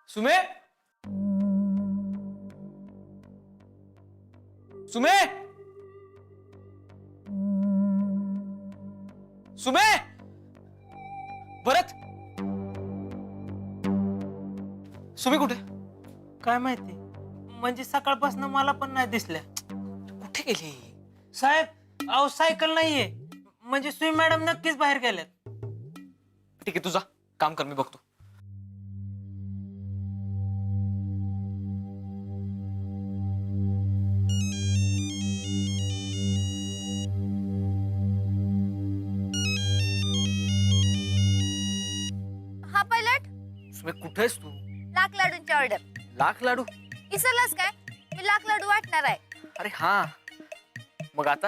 सुमे सुमे सुमे भरत सुमे कुठे काय माहिती म्हणजे सकाळपासून मला पण नाही दिसल्या. कुठे गेली? साहेब अहो सायकल नाहीये म्हणजे सुई मॅडम नक्कीच बाहेर गेल्यात. ठीक आहे तुझा काम कर मी बघतो. हा पायलट सुमे कुठे आहेस तू? लाख लाडूंची ऑर्डर लाख लाडू? इसरलास काय? मी लाख लाडू वाटणार आहे. अरे हा मग आता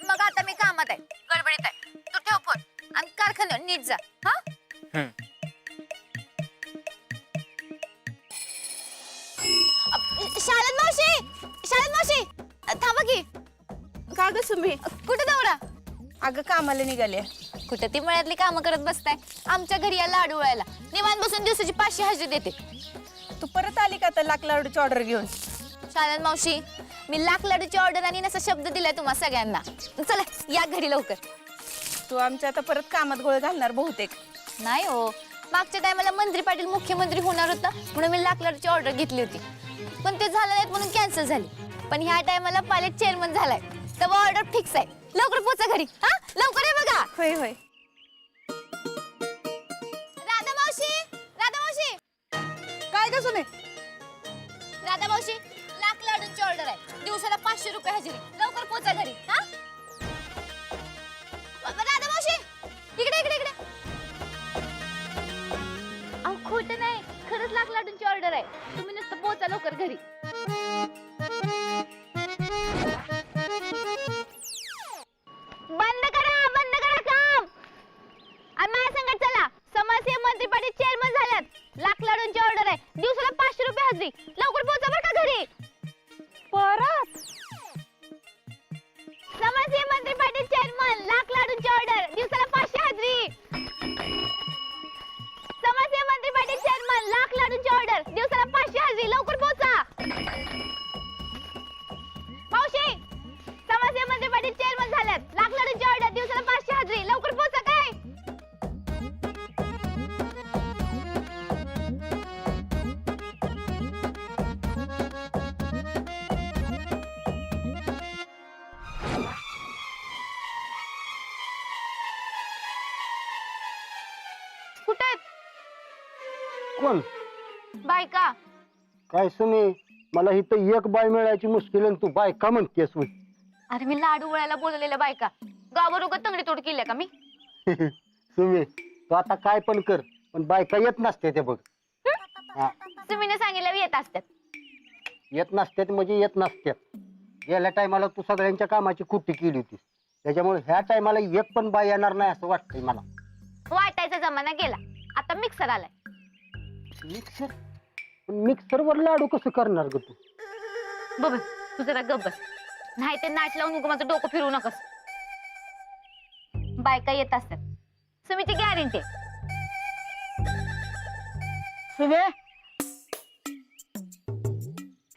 मग आता मी कामात आहे, गडबडीत आहे. तू ठेव फोन आणि कारखान्यावर नीट जा. हा शाळेत मावशी, शाळेत मावशी थांबा की. का ग सुमी? कुठे दौरा? अगं कामाला निघाले. कुठे ती मळ्यातली कामं करत बसताय? आमच्या घरी या लाडू वळायला निवांत बसून दिवसाची 500 हजेरी देते. तू परत आली का तर लाख लाडूची ऑर्डर घेऊन? शाळेत मावशी मी लाख लाडूची ऑर्डर आणि असा शब्द दिलाय तुम्हा सगळ्यांना. चला या घरी लवकर. तू आमच्या आता परत कामात गोळ घालणार बहुतेक. नाही हो, मागच्या टायमाला मंत्री पाटील मुख्यमंत्री होणार होता म्हणून मी लाख लाडूची ऑर्डर घेतली होती, पण ते झालं नाही म्हणून कॅन्सल झाली. पण ह्या टायमाला पायलट चेअरमन झालाय तर ऑर्डर फिक्स आहे. लवकर पोचा घरी. हा लवकर आहे बघा. होय होय. राधा मावशी, राधा मावशी, काय ग सुमी? राधा मावशी लाख लाडूंची ऑर्डर आहे. दिवसाला 500 रुपये हजेरी. लवकर पोचा घरी. हा राधा मावशी इकडे इकडे इकडे. अहो खोटं नाही, खरंच लाख लाडूंची ऑर्डर आहे. तुम्ही नुसतं पोचा लवकर घरी. बंद करा काम. आणि माझ्या संगत चला. समाजसेवा मंत्री पाटील चेअरमन झाल्यात. लाख लाडूंची ऑर्डर आहे. दिवसाला 500 रुपये हजेरी. लवकर पोहोचा बरं का घरी. परत समाजसेवा मंत्री पाटील चेअरमन लाख लाडूंची ऑर्डर. दिवसाला 500 हजेरी. समाजसेवा मंत्री पाटील चेअरमन लाख लाडूंची ऑर्डर. दिवसाला 500 हजेरी. लवकर पोहोचा. मावशी समाजसेवा मंत्री पाटील चेअरमन झाल्यात. लाख लाडूंची ऑर्डर. दिवसाला 500 हजेरी. लवकर पोहोचा. काय कुठे आहेत कोण? बायका? काय सुमी, मला इथं एक बाय मिळायची मुश्किल आणि तू बाय का म्हणतेस होय? अरे मी लाडू वळायला बोलवलेल्या बायका. गावावर उगा तंगडी तोड केल्या का मी? सुमी तू आता काय पण कर पण बायका येत नसते ते बघ. हा, तुम्ही सांगितलं येत असतात. येत नसत्यात म्हणजे येत नसत्यात. गेल्या टायमाला तू सगळ्यांच्या कामाची कुट्टी केली होती, त्याच्यामुळे ह्या टायमाला एक पण बाय येणार नाही असं वाटतंय मला. वाटायचा जमाना गेला, आता मिक्सर आलाय. मिक्सर? मिक्सर वर लाडू कसं करणार ग तू? बघ तू जरा गप्प बस. नाही ते नाच लावून उगा माझं डोकं फिरवू नकस. बायका येत असतात, सुमीची गॅरंटी. सुमे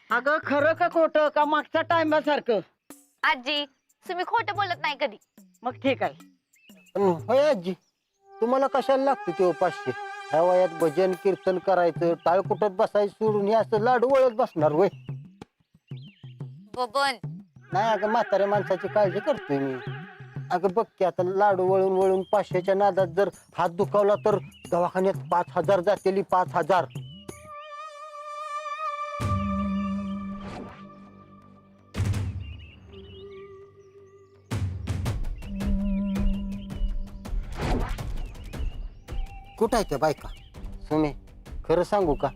अगं खरं का खोटं का मागच्या टाइम सारखं? आजी तुम्ही खोटं बोलत नाही कधी. मग ठीक आहे. होय आजी, तुम्हाला कशाला लागते ते 500? ह्या वयात भजन कीर्तन करायचं, टाळ कुटत बसायचं सोडून हे असं लाडू वळत बसणार वय? बबन नाही अगं, म्हाताऱ्या माणसाची काळजी करतोय मी. अगं बघ की आता लाडू वळून वळून 500च्या नादात जर हात दुखावला तर दवाखान्यात 5000 जातेली. 5000. कुठं आहे त्या बायका? सुमे खरं सांगू का,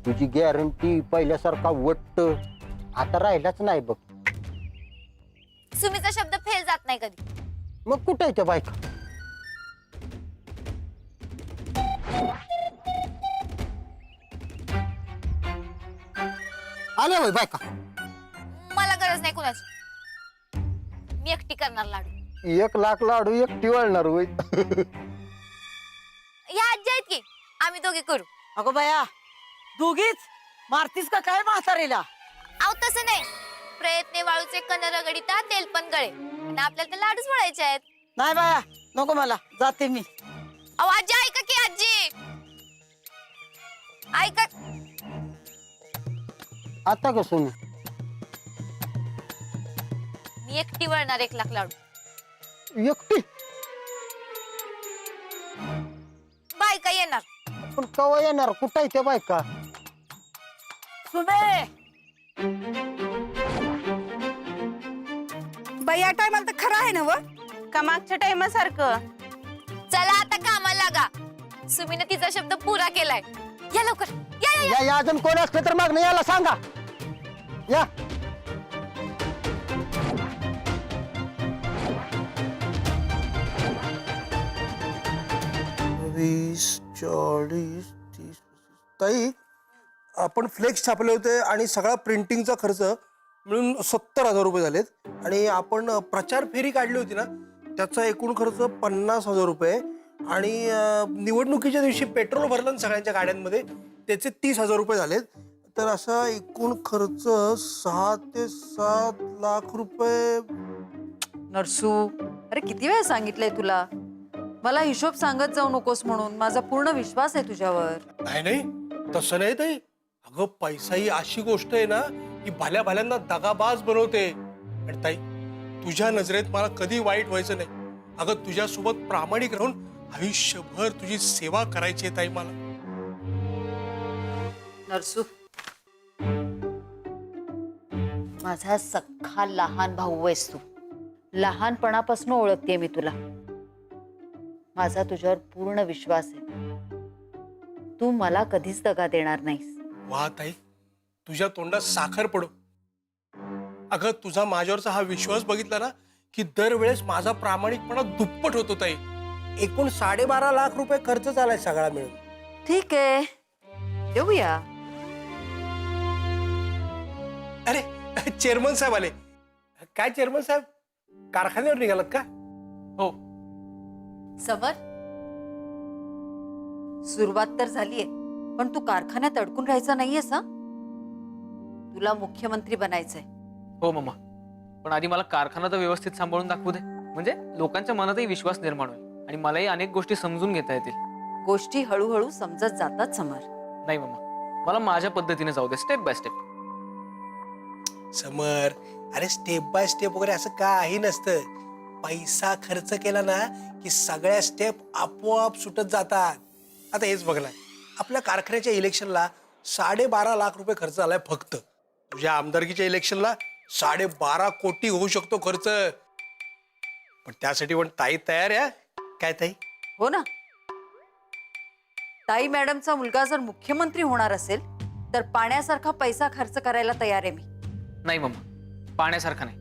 तुझी गॅरंटी पहिल्यासारखा वट्ट आता राहिलाच नाही बघ. सुमीचा शब्द फेल जात नाही कधी. मग कुठं आहे त्या बायका? आल्या होय बायका? मला गरज नाही कुणाची. मी एकटी करणार लाडू. 1 लाख लाडू एकटी वळणार होय? या आजी आहेत की, आम्ही दोघे करू. अगो बाया दोघीच मारतीस का काय म्हातारीला? अहो तसं नाही, प्रयत्ने वाळूचे कण रगडिता तेल पण गळे आणि आपल्याला ते लाडूच वळायचे आहेत. नाही बाया नको मला, जाते मी. अहो आजी ऐका की आजी, ऐका. आता का सुमी? मी एकटी वळणार 1 लाख लाडू. एकटी? बायका येणार. पण कवा येणार? कुठं आहे त्या बायका? सुमे बाई या टायमाला तर खरं आहे ना व का मागच्या टायमासारखं? चला आता कामाला लागा. सुमीने तिचा शब्द पुरा केलाय. या लवकर, या या, या. या अजून कोण असलं तर मागणं याला सांगा. या 20, 40, 30. ताई आपण फ्लेक्स छापले होते आणि सगळा प्रिंटिंगचा खर्च मिळून 70,000 रुपये झालेत. आणि आपण प्रचार फेरी काढली होती ना, त्याचा एकूण खर्च 50,000 रुपये. आणि निवडणुकीच्या दिवशी पेट्रोल भरलं ना सगळ्यांच्या गाड्यांमध्ये, त्याचे 30,000 रुपये झालेत. तर असा एकूण खर्च 6 ते 7 लाख रुपये. नरसू, अरे किती वेळा सांगितलंय तुला, मला हिशोब सांगत जाऊ नकोस म्हणून. माझा पूर्ण विश्वास आहे तुझ्यावर. नाही नाही तसं नाही ताई. अगं पैसा ही अशी गोष्ट आहे ना की भल्या भल्यांना दगाबाज बनवते. आणि ताई तुझ्या नजरेत मला कधी वाईट व्हायचं नाही. अगं तुझ्यासोबत प्रामाणिक राहून आयुष्यभर तुझी सेवा करायची आहे ताई मला. नरसू, माझा सख्खा लहान भाऊ आहेस तू. लहानपणापासून ओळखते मी तुला. माझा तुझ्यावर पूर्ण विश्वास आहे. तू मला कधीच दगा देणार नाहीस. वा ताई, तुझ्या तोंडात साखर पडो. अगं तुझा माझ्यावरचा हा विश्वास बघितला ना की दरवेळेस माझा प्रामाणिकपणा दुप्पट होतो ताई. एकूण 12.5 लाख रुपये खर्च झालाय सगळा मिळून. ठीक आहे, देऊया. अरे चेअरमन साहेब आले. काय चेअरमन साहेब, कारखान्यावर निघालात का? हो. समर, सुरुवात तर झालीये, पण तू कारखान्यात अडकून राहायचा नाहीयेस हा. तुला मुख्यमंत्री बनायचंय. हो मम्मा, पण आधी मला कारखाना तर व्यवस्थित सांभाळून दाखवू दे. म्हणजे लोकांच्या मनातही विश्वास निर्माण होईल आणि मलाही अनेक गोष्टी समजून घेता येतील. गोष्टी हळूहळू समजत जातात समर. नाही मम्मा, मला माझ्या पद्धतीने जाऊ दे, स्टेप बाय स्टेप. समर, अरे स्टेप बाय स्टेप वगैरे असं काही नसतं. पैसा खर्च केला ना की सगळ्या स्टेप आपोआप सुटत जातात. आता हेच बघलाय, आपल्या कारखान्याच्या इलेक्शनला 12.5 लाख रुपये खर्च झालाय फक्त. तुझ्या आमदारकीच्या इलेक्शनला 12.5 कोटी होऊ शकतो खर्च. पण त्यासाठी पण ताई तयार आहे. काय ताई? हो ना. ताई मॅडमचा मुलगा जर मुख्यमंत्री होणार असेल तर पाण्यासारखा पैसा खर्च करायला तयार आहे मी. नाही मम्मा, पाण्यासारखा नाही.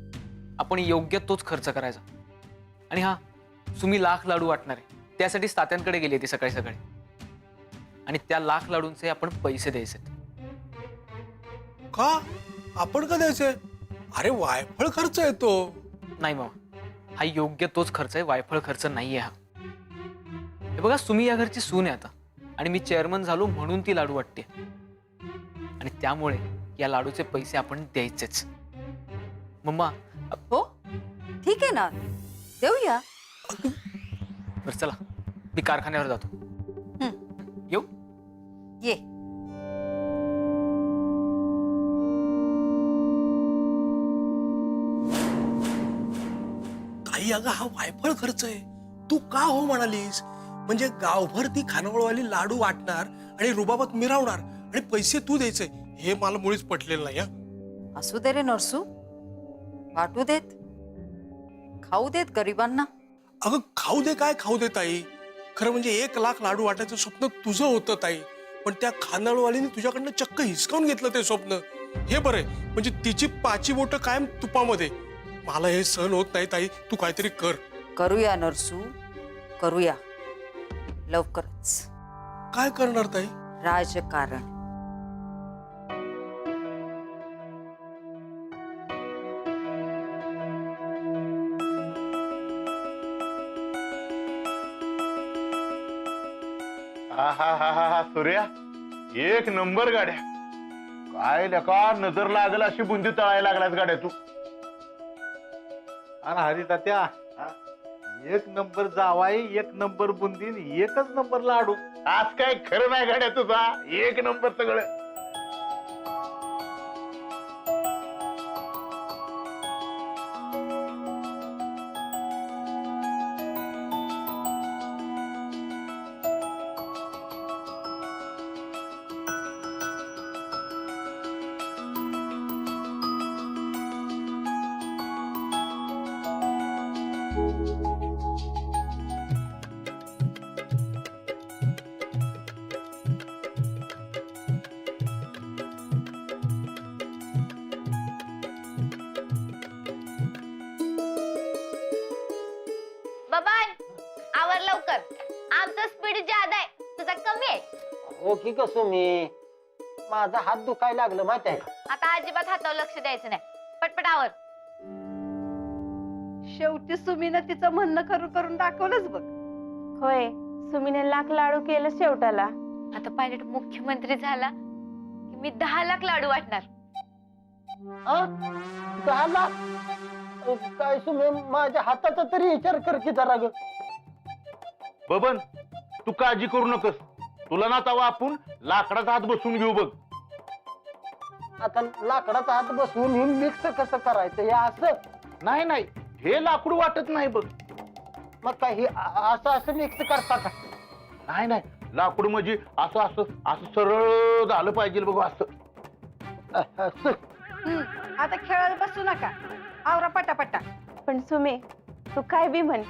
आपण योग्य तोच खर्च करायचा. आणि हा, सुमी लाख लाडू वाटणार आहे, त्यासाठी तात्यांकडे गेली ती सकाळी सकाळी. आणि त्या लाख लाडूंचे आपण पैसे द्यायचे. का? आपण का द्यायचंय? अरे वायफळ खर्च येतो. नाही मामा, हा योग्य तोच खर्च आहे, वायफळ खर्च नाहीये हा. हे बघा, सुमी या घरची सून आहे आता, आणि मी चेअरमन झालो म्हणून ती लाडू वाटते. आणि त्यामुळे या लाडूचे पैसे आपण द्यायचेच. मम्मा, हो ठीक आहे ना, देऊया. बरं चला, मी कारखान्यावर जातो. येऊ? ये. काही अगं हा वायफळ खर्च आहे. तू का हो म्हणालीस? म्हणजे गावभर ती खानावळवाली लाडू वाटणार आणि रुबाबात मिरवणार आणि पैसे तू द्यायचे, हे मला मुळीच पटलेलं नाही. असू दे रे नरसू, वाटू देत, खाऊ देत गरिबांना. अगं खाऊ दे काय खाऊ दे ताई. खरं म्हणजे 1 लाख लाडू वाटायचं स्वप्न तुझं होतं ताई. पण त्या खानावळवालीने तुझ्याकडनं चक्क हिसकावून घेतलं ते स्वप्न. हे बरं, म्हणजे तिची 5 बोटं कायम तुपामध्ये. मला हे सहन होत नाही ताई, तू काहीतरी कर. करूया नरसू, करूया लवकरच. काय करणार ताई? राजकारण. सूर्या, एक नंबर गाड्या. काय लका नजर लागल अशी बुंदी तळायला लागल्यात गाड्या तू. अरे हरी तात्या, एक नंबर जावाई, एक नंबर बुंदीन, एकच नंबर लाडू. आज काय खरं नाही गाड्या तुझा. एक नंबर सगळं. बबान आवर लवकर, आमचं स्पीड ज्यादा आहे, तुझा कमी आहे. हो की कसं मी माझा हात दुखायला लागलं माहिती आहे का? आता अजिबात हातावर लक्ष द्यायचं नाही. पटपट आवर. शेवटी सुमीनं तिचं म्हणणं खरं करून दाखवलंच बघ. होय, सुमीने लाख लाडू केलं शेवटाला. आता पायलट मुख्यमंत्री झाला की मी 10 लाख लाडू वाटणार. 10 लाख? काय सुमे माझ्या हाताचा तरी विचार कर की जरा ग. बबन तू काळजी करू नकोस. तुला ना तवा आपण लाकडाचा हात बसून घेऊ बघ. आता लाकडाचा हात बसवून हे मिक्स कसं करायचं हे असं? नाही नाही, हे लाकूड वाटत नाही बघ. मग काय हे असं असं मिक्स करता का? नाही नाही, लाकूड म्हणजे असं असं असं सरळ झालं पाहिजे बघ असं. असं. आता खेळायला बसू नका, आवरा पटापटा. पण सुमे, तू काय बी म्हण,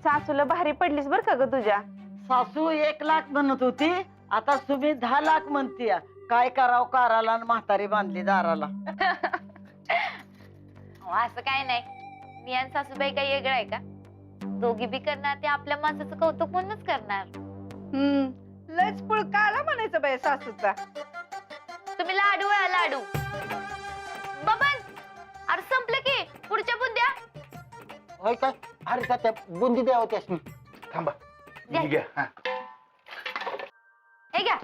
सासूला भारी पडलीस बर का ग तुझ्या. सासू 1 लाख म्हणत होती, आता सुमी 10 लाख म्हणतीय. काय करावं काराला आणि म्हातारी बांधली दाराला. असं काय नाही, मी आणि सासूबाई काही वेगळं आहे का? दोघी बी करणार ते आपल्या माणसाचं कौतुक म्हणूनच करणार. लयच पुळका आला म्हणायचं बाई सासूचा. तुम्ही लाडू वळा लाडू. बबन अरे संपलं की, पुढच्या बुंद्या. होय काय? अरे का त्या बुंदी द्यावं त्यासनी. थांबा द्या. ही घ्या. हा. हे घ्या.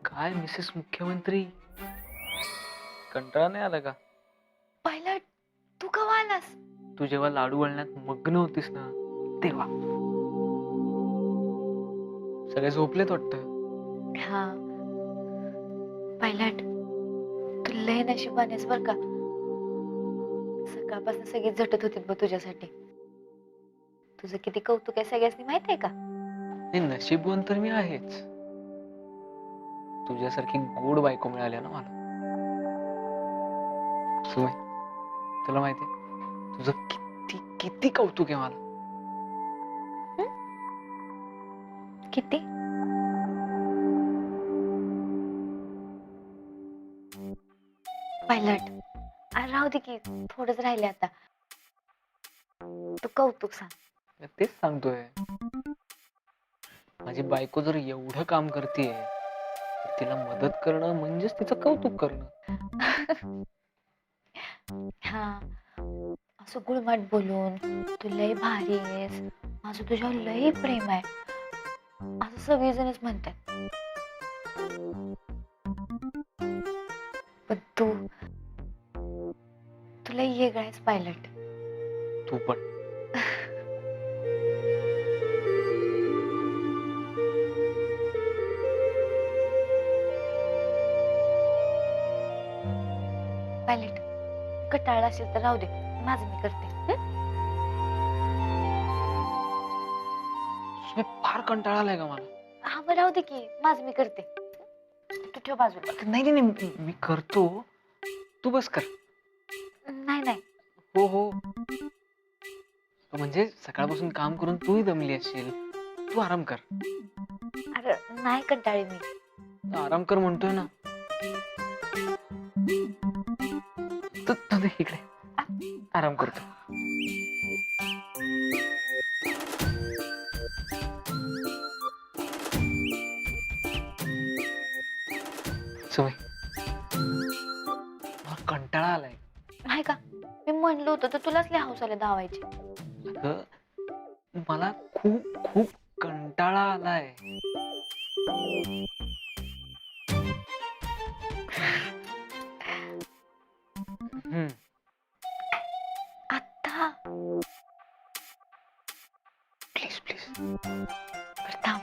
काय मिसेस मुख्यमंत्री, कंटाळा नाही आला का? पायलट तू कवा आलास? तू जेव्हा लाडू वळण्यात मग्न होतीस ना तेव्हा. सगळे झोपलेत वाटतं. हा पायलट, तू लय नशिबानेस बर का. सकाळपासून सगळी झटत होती बघ तुझ्यासाठी. तुझं किती कौतुक आहे सगळ्यांनी माहित आहे का? नाही, नशीबवान तर मी आहेच. तुझ्यासारखी गोड बायको मिळाली ना मला. सुमे, तुला माहितीये तुझं किती किती कौतुक आहे मला. किती? पायलट अरे राहू दे की, थोडंच राहिले आता. तू कौतुक सांग. तेच सांगतोय, माझी बायको जर एवढं काम करतेय तर तिला मदत करणं म्हणजेच तिचं कौतुक करणं. हा असं गुळमाट बोलून तू लय भारी आहेस, माझं तुझ्यावर लय प्रेम आहे असं सगळेजणच म्हणतात. पण तू तुला वेगळं आहेस पायलट. तू पण. पायलट कटाळा असेल तर राहू दे, माझं मी करते. सुमे, फार कंटाळा आलाय का मला. हा बरं राहू दे की माझं मी करते. तू ठेव बाजूला. नाही नाही नाही, मी करतो, तू बस कर. नाही नाही हो हो, म्हणजे सकाळपासून काम करून तूही दमली असशील, तू आराम कर. अरे नाही कंटाळी मी. आराम कर म्हणतोय ना. तू दे इकडे, आराम करतो. सुमे, मला कंटाळा आलाय. नाही का, मी म्हणलो होतं तर तुलाच लय हौस आले धावायची. अगं, मला खूप खूप कंटाळा आलाय. आता प्लीज प्लीज. बरं थांब.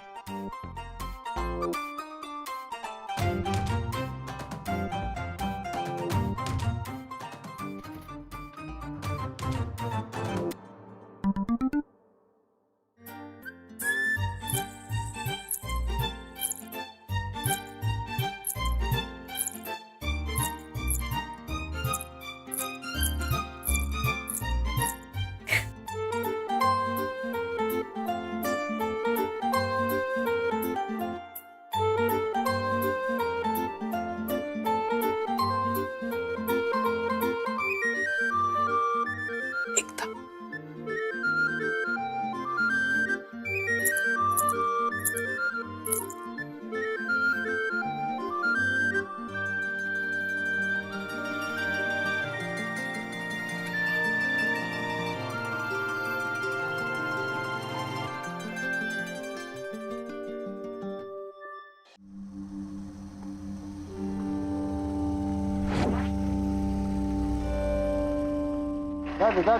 एकदा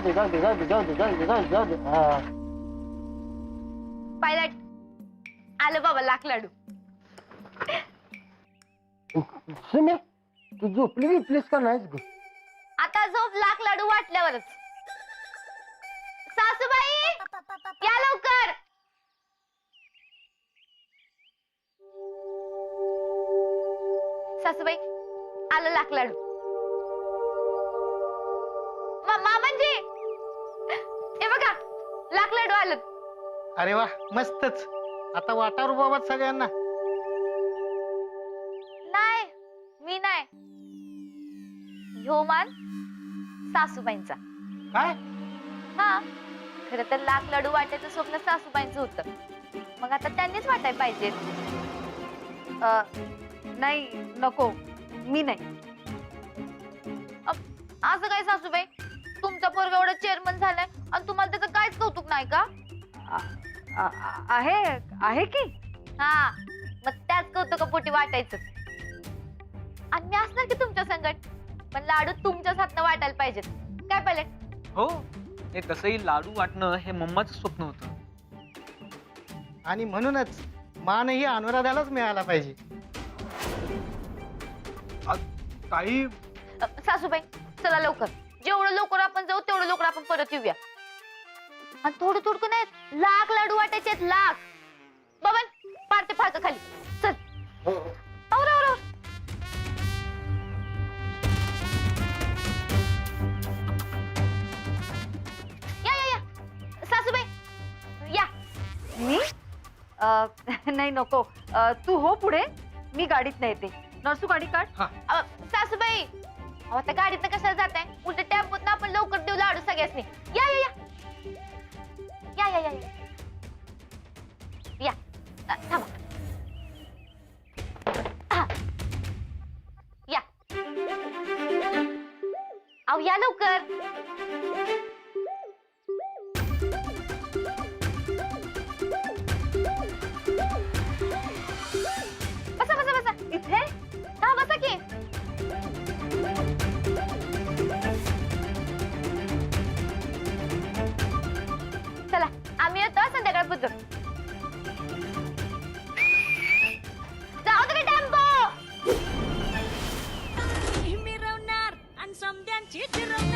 जाऊ दे. हा. पायलट आलं बाबा लाख लाडू. सुमे, तू झोपली बिपलीस का नाहीस ग? आता झोप लाख लाडू वाटल्यावरच. सासूबाई या लवकर. सासूबाई आलं लाख लाडू. मामांजी हे बघा लाख लाडू आलं. अरे वा, मस्तच. आता वाटावर बाबा सगळ्यांना. नाही मी नाही, ह्यो मान सासूबाईंचा. काय? हा, खरं तर लाख लाडू वाटायचं स्वप्न सासूबाईंचं होतं, मग आता त्यांनीच वाटायला पाहिजे. नाही नको, मी नाही. असं काय सासूबाई, तुमचा पोरगा एवढा चेअरमन झालाय आणि तुम्हाला त्याचं काहीच कौतुक नाही का? आहे आहे की. हा, मग त्याच कौतुकापोटी वाटायचं. आणि मी असणार की तुमच्या संगत, पण लाडू तुमच्याच हातनं वाटायला पाहिजेत. काय पाहिजे? हो, हे तसंही लाडू वाटणं हे मम्माचं स्वप्न होतं. आणि म्हणूनच मानही अनुराधालाच मिळाला पाहिजे. ताई, सासूबाई चला लवकर, जेवढं लवकर आपण जाऊ तेवढं लवकर आपण परत येऊया. आणि थोडं थोडं नाही, लाख लाडू वाटायचे आहेत, लाख. बाबा पारते फाळक खाली चल. आवर आवर आवर. या या या सासूबाई या. मी नाही नको. तू हो पुढे, मी गाडीत नाही येते. नरसू गाडी काढ. सासूबाई अहो त्या गाडीतनं कशाला जाताय? उलट टेम्पोत ना आपण लवकर देऊ लाडू सगळ्यासनी. या या या या या या या. थांबा. या अहो या लवकर. बसा बसा बसा इथे. हा बसा की. चला आम्ही येतो संध्याकाळपर्यंत. जाऊ दे टेम्पो. मिरवणार आणि समद्यांची चिरवणार.